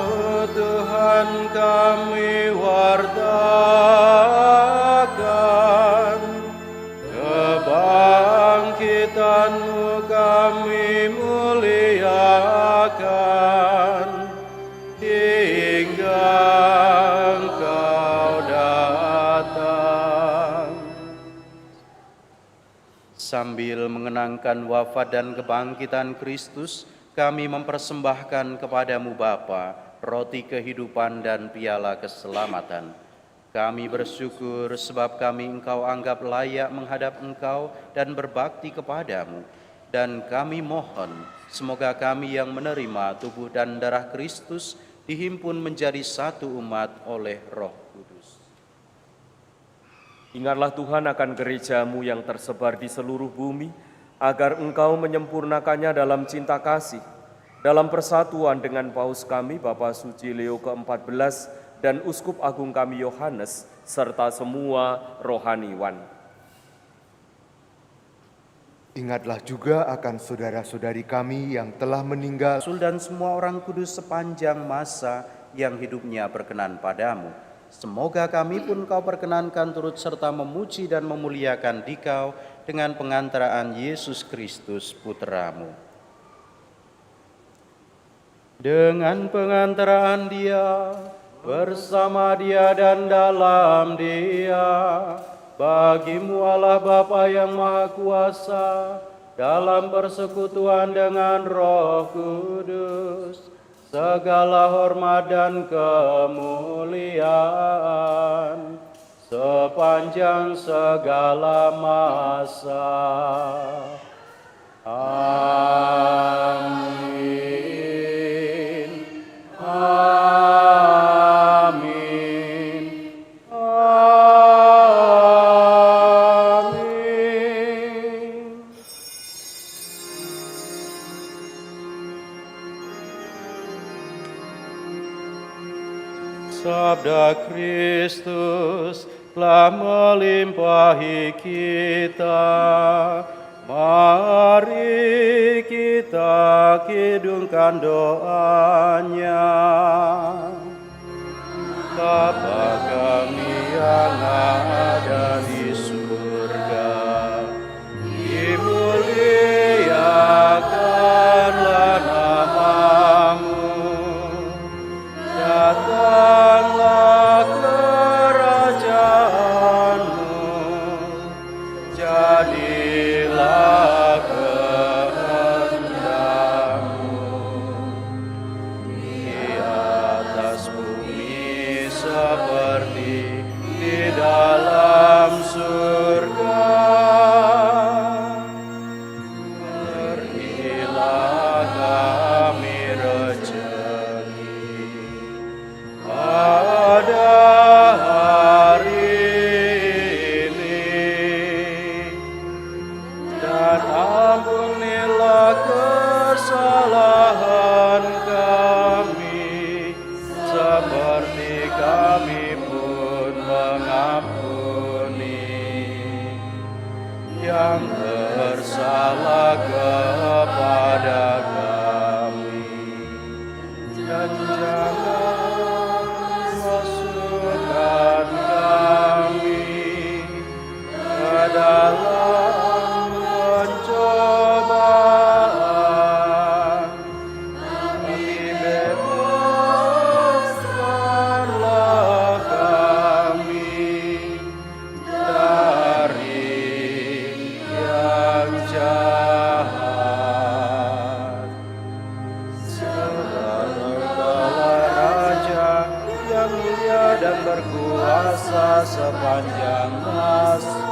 Tuhan kami wartakan, kebangkitan-Mu kami muliakan, hingga sambil mengenangkan wafat dan kebangkitan Kristus, kami mempersembahkan kepadamu Bapa, roti kehidupan dan piala keselamatan. Kami bersyukur sebab kami Engkau anggap layak menghadap Engkau dan berbakti kepadamu. Dan kami mohon, semoga kami yang menerima tubuh dan darah Kristus dihimpun menjadi satu umat oleh Roh Kudus. Ingatlah Tuhan akan gereja-Mu yang tersebar di seluruh bumi, agar Engkau menyempurnakannya dalam cinta kasih, dalam persatuan dengan Paus kami, Bapak Suci Leo ke-14, dan Uskup Agung kami Yohanes, serta semua rohaniwan. Ingatlah juga akan saudara-saudari kami yang telah meninggal, Rasul dan semua orang kudus sepanjang masa yang hidupnya berkenan padamu. Semoga kami pun Kau perkenankan turut serta memuji dan memuliakan Dikau dengan pengantaraan Yesus Kristus Putra-Mu. Dengan pengantaraan Dia, bersama Dia dan dalam Dia, bagi-Mu Allah Bapa yang Maha Kuasa, dalam persekutuan dengan Roh Kudus, segala hormat dan kemuliaan sepanjang segala masa. Amin. Amin. Amin. Sabda Kristus telah melimpahi kita. Mari kita kidungkan doanya. Bapa kami yang ada di surga, dimuliakanlah nama-Mu. Datanglah kerajaan-Mu, jadilah kehendak-Mu di atas bumi seperti di dalam surga. Berilah kami rezeki pada hari ini, dan ampunilah kesalahan kami, seperti kami pun mengampuni yang bersalah kepada kami. Dan jangan masukkan kami ke dalam pencobaan, tapi bebaskanlah kami dari yang jahat. Sebab Engkaulah Raja yang mulia dan berkuasa sepanjang masa.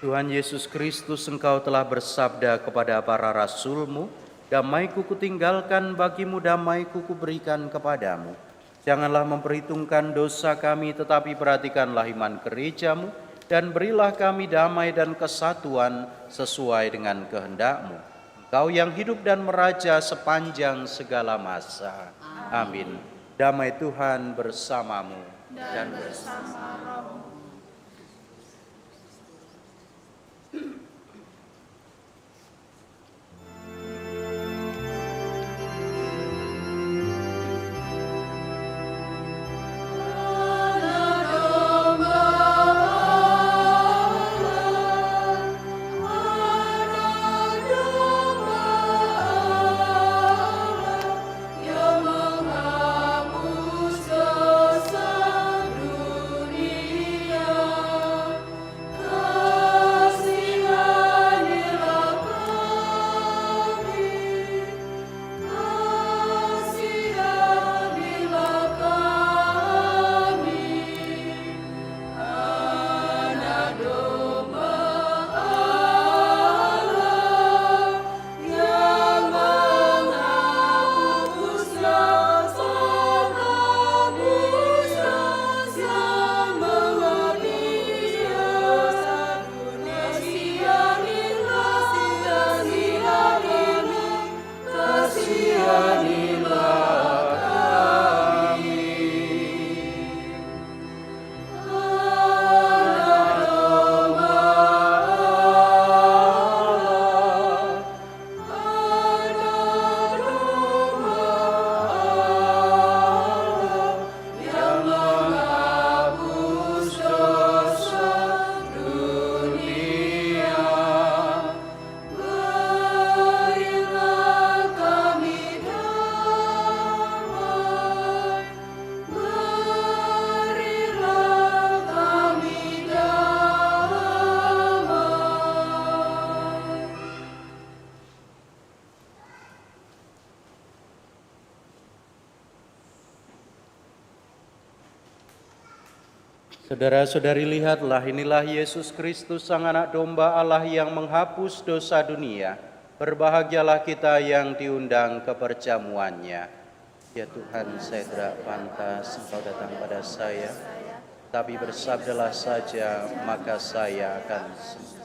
Tuhan Yesus Kristus, Engkau telah bersabda kepada para rasul-Mu, damai-Ku kutinggalkan bagimu, damai-Ku kuberikan kepadamu. Janganlah memperhitungkan dosa kami, tetapi perhatikanlah iman gereja-Mu, dan berilah kami damai dan kesatuan sesuai dengan kehendak-Mu. Engkau yang hidup dan meraja sepanjang segala masa. Amin. Damai Tuhan bersamamu dan bersama rohmu. Saudara-saudari, lihatlah, inilah Yesus Kristus, Sang Anak Domba Allah yang menghapus dosa dunia. Berbahagialah kita yang diundang ke perjamuannya. Ya Tuhan, saya tidak pantas Engkau datang pada saya, tapi bersabdalah saja, maka saya akan sembuh.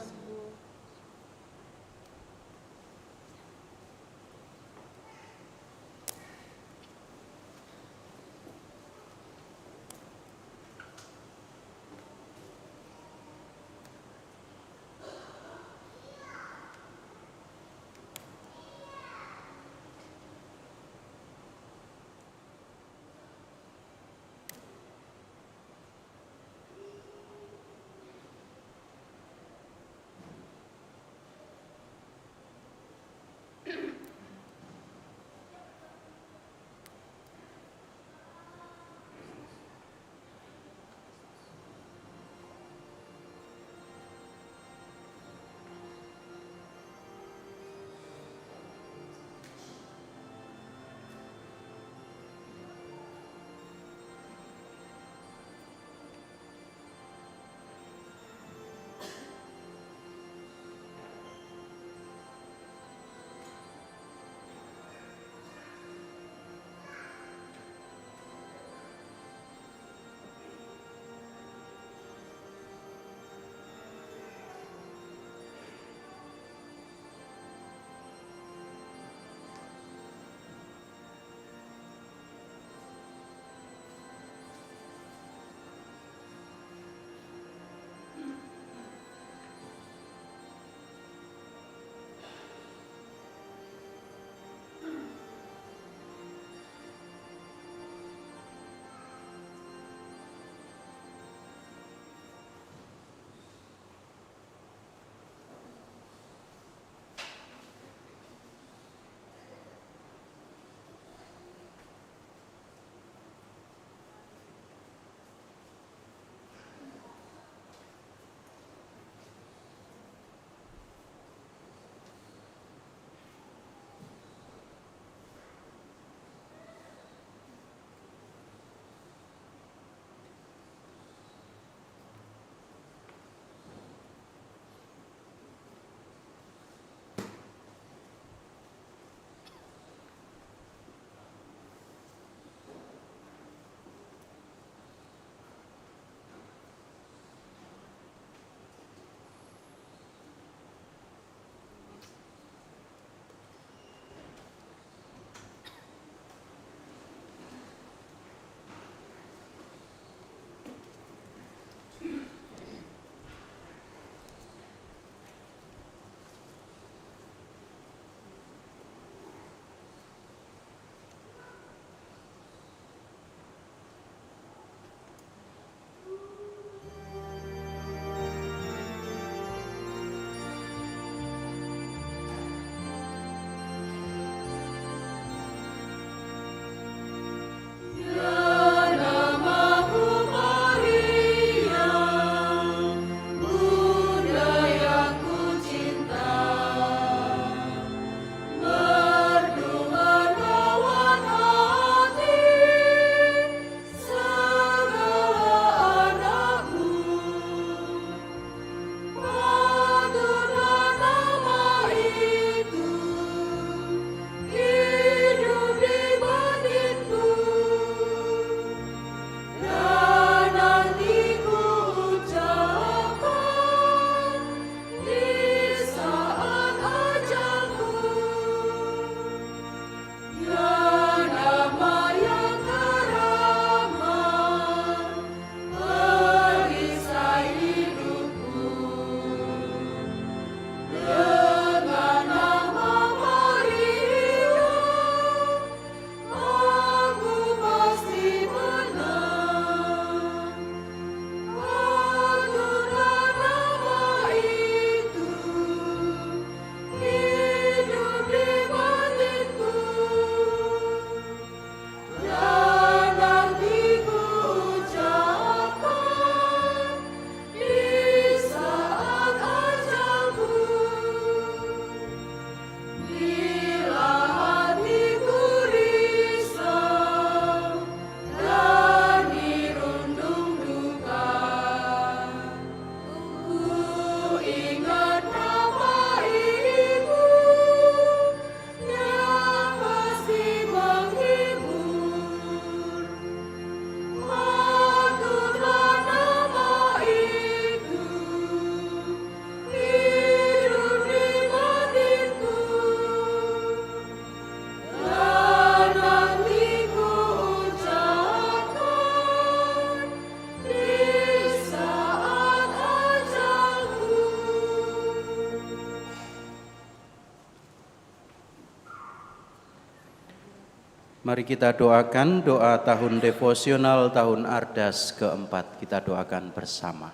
Mari kita doakan doa tahun devosional tahun Ardas keempat. Kita doakan bersama.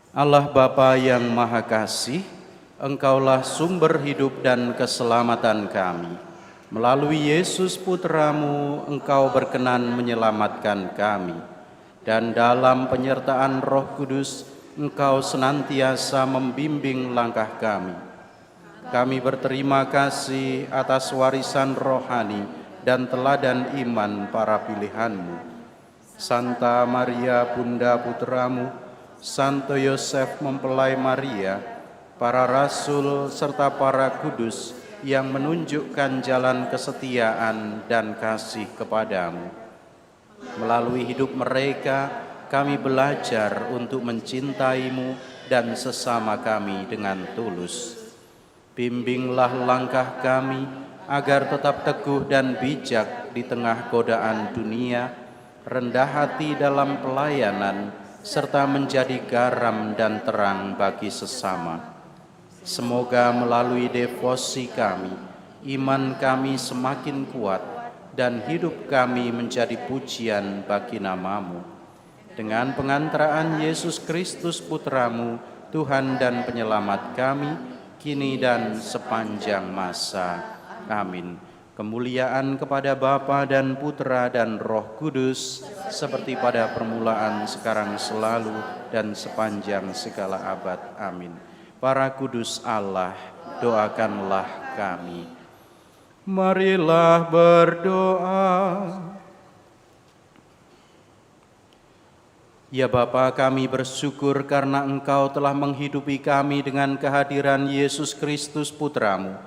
Allah Bapa yang Maha Kasih, Engkaulah sumber hidup dan keselamatan kami. Melalui Yesus Putramu, Engkau berkenan menyelamatkan kami. Dan dalam penyertaan Roh Kudus, Engkau senantiasa membimbing langkah kami. Kami berterima kasih atas warisan rohani dan teladan iman para pilihan-Mu. Santa Maria Bunda Putramu, Santo Yosef mempelai Maria, para rasul serta para kudus yang menunjukkan jalan kesetiaan dan kasih kepadamu. Melalui hidup mereka, kami belajar untuk mencintai-Mu dan sesama kami dengan tulus. Bimbinglah langkah kami agar tetap teguh dan bijak di tengah godaan dunia, rendah hati dalam pelayanan, serta menjadi garam dan terang bagi sesama. Semoga melalui devosi kami, iman kami semakin kuat dan hidup kami menjadi pujian bagi nama-Mu. Dengan pengantaraan Yesus Kristus Putramu, Tuhan dan Penyelamat kami, kini dan sepanjang masa. Amin. Kemuliaan kepada Bapa dan Putra dan Roh Kudus, seperti pada permulaan, sekarang, selalu, dan sepanjang segala abad. Amin. Para kudus Allah, doakanlah kami. Marilah berdoa. Ya Bapa, kami bersyukur karena Engkau telah menghidupi kami dengan kehadiran Yesus Kristus Putramu.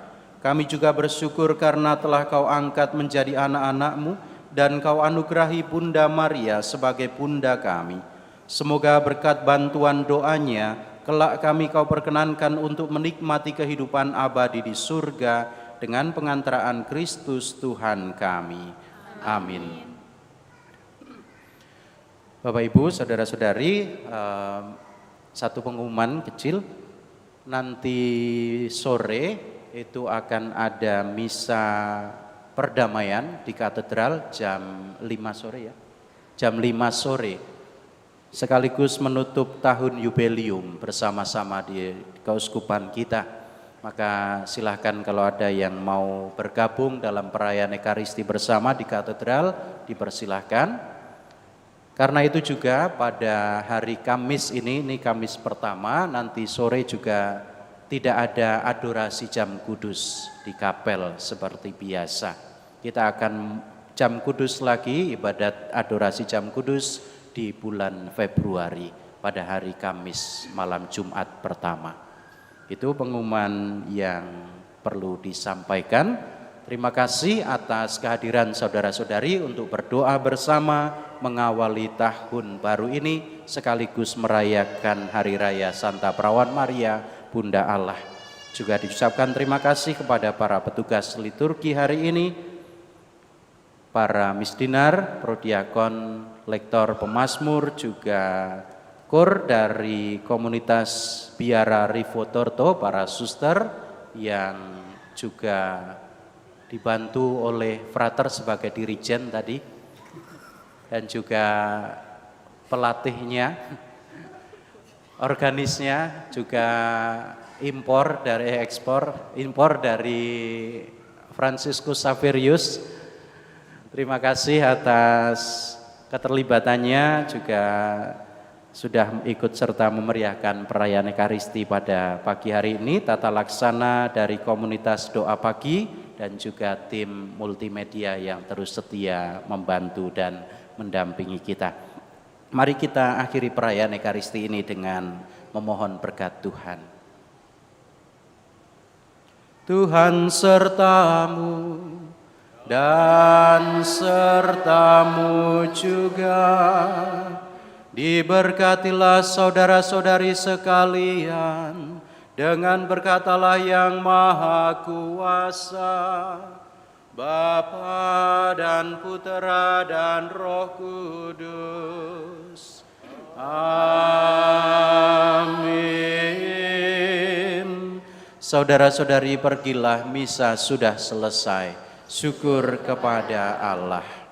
Kami juga bersyukur karena telah Kau angkat menjadi anak-anak-Mu dan Kau anugerahi Bunda Maria sebagai Bunda kami. Semoga berkat bantuan doanya, kelak kami Kau perkenankan untuk menikmati kehidupan abadi di surga dengan pengantaraan Kristus Tuhan kami. Amin. Bapak Ibu, saudara-saudari, satu pengumuman kecil, nanti sore itu akan ada misa perdamaian di katedral jam 5 sore ya, jam 5 sore, sekaligus menutup tahun jubileum bersama-sama di keuskupan kita. Maka silahkan kalau ada yang mau bergabung dalam perayaan Ekaristi bersama di katedral, dipersilahkan. Karena itu juga pada hari Kamis ini Kamis pertama, nanti sore juga tidak ada adorasi jam kudus di kapel seperti biasa. Kita akan jam kudus lagi, ibadat adorasi jam kudus di bulan Februari pada hari Kamis malam Jumat pertama. Itu pengumuman yang perlu disampaikan. Terima kasih atas kehadiran saudara-saudari untuk berdoa bersama mengawali tahun baru ini sekaligus merayakan Hari Raya Santa Perawan Maria, Bunda Allah. Juga diucapkan terima kasih kepada para petugas liturgi hari ini, para misdinar, prodiakon, lektor, pemazmur, juga kor dari komunitas Biara Rivotorto, para suster yang juga dibantu oleh frater sebagai dirijen tadi, dan juga pelatihnya, organisnya, juga impor dari Franciscus Saverius. Terima kasih atas keterlibatannya, juga sudah ikut serta memeriahkan perayaan Ekaristi pada pagi hari ini. Tata laksana dari komunitas doa pagi dan juga tim multimedia yang terus setia membantu dan mendampingi kita. Mari kita akhiri perayaan Ekaristi ini dengan memohon berkat Tuhan. Tuhan sertamu dan sertamu juga. Diberkatilah saudara-saudari sekalian dengan berkat Allah yang Maha Kuasa, Bapa dan Putera dan Roh Kudus. Amin. Saudara-saudari pergilah, misa sudah selesai. Syukur kepada Allah.